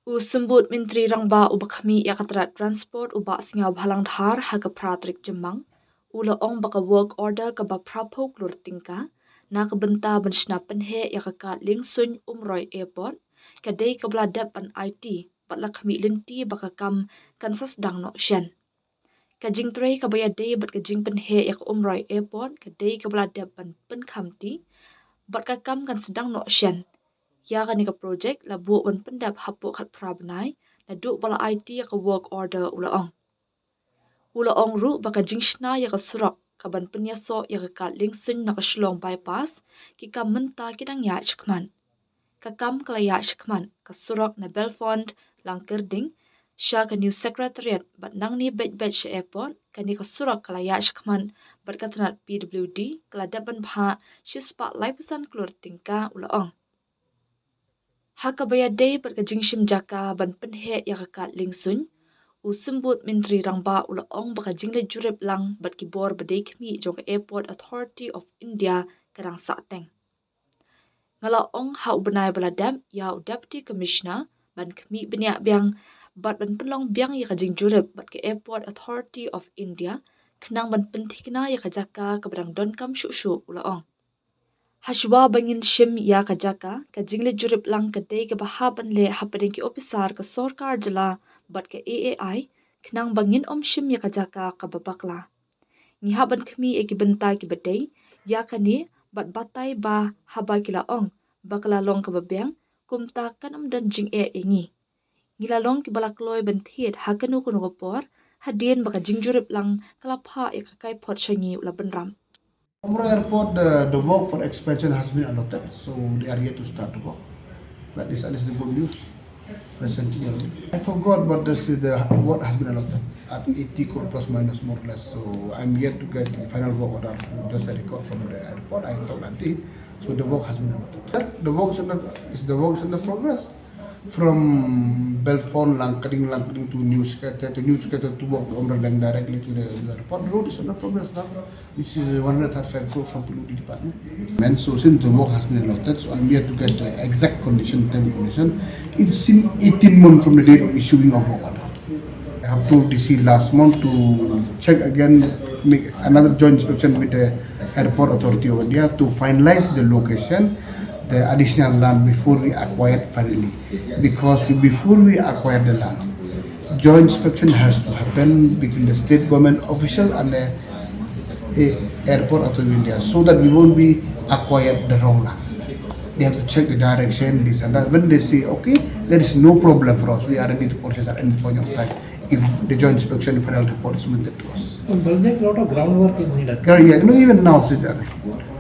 Usembut Menteri Rangba ubakami iaka transport ubak Sniawbhalang Dhar haga pratrik jemang. Ula ong baka work order ka ba prapo klur tingka. Na kebenta benshna pynheh iaka kat lingsun Umroi Airport. Kadai kebeladap an aiti. Batla kami linti baka kam kan sasdang no syen. Kajing tray kabaya day bat kajing pynheh iaka Umroi Airport. Kadai kebeladap an penkamti. Bat kakam kan sedang no syen. Ya kan ika projek la buat wan pendap hapu kat prabenai na duk bala IT ya ka work order ula ong ru baka jingshna ya ka surak kaban penyaso ya ka kat lingsun na ka shlong bypass ki kam menta kidang ya chkman kakam kala ya chkman ka surak na Belfond langkerding sha ka new secretariat bat nang ni bet sha airport ka ni ka surak kala ya chkman bat katanat PWD kala daban bha shi spotlight pesan klur tingka ula ong Hakabaya day berkajingshim jaka ban pynheh ya kakat lingsun. Usembut Menteri Rangba ula ong baka jingle jurip lang bat kibor badai kami jong Airport Authority of India karang sateng. Ngala ong ha ubenai baladam ya Deputy Commissioner ban kami beniak biang bat ban pelong biang ya kajing jurip bat ke Airport Authority of India kenang ban pentikna ya kajaka keberang donkam syuk ula ong. Hashwa bangin shim ya kajaka ka jingle jurip lang kadai ke bahaban le hapading ki officer ka sorkar jala bat ke AAI kenang bangin shim ya kajaka ka babakla ni haban kami e ki bentai ki badai ya kani bat batai ba haba ki la ong bakla long ka babyang kumta kan dan jing ingi ngila long ki balak loy benthiet hakanu kuno gopor hadien baka jing jurip lang kalapha e kakai pot shangi ula benram Umroi Airport, the work for expansion has been allotted, so they are here to start the work. But this is the good news presently. I forgot, but this is the what has been allotted at 80 crore plus minus more or less. So I'm yet to get the final work order, just a record from the airport. I thought that day, so the work has been allotted. The work is under progress. From Belfond, Langkering to New Skater to walk the Umroi directly to the airport. The road is under progress now, which is 135 crore from the department. And so since the work has been allotted, so I'm here to get the exact condition, time condition. It's in 18 months from the date of issuing of work order. I have told DC last month to check again, make another joint inspection with the Airport Authority of India to finalize the location, the additional land before we acquired finally. Because before we acquire the land, joint inspection has to happen between the state government official and the Airport Authority of India, so that we won't be acquired the wrong land. They have to check the direction, this and that. When they say, okay, there is no problem for us, we are ready to purchase at any point of time if the joint inspection final report is submitted to us. But a lot of groundwork is needed. Yeah, even now, see that.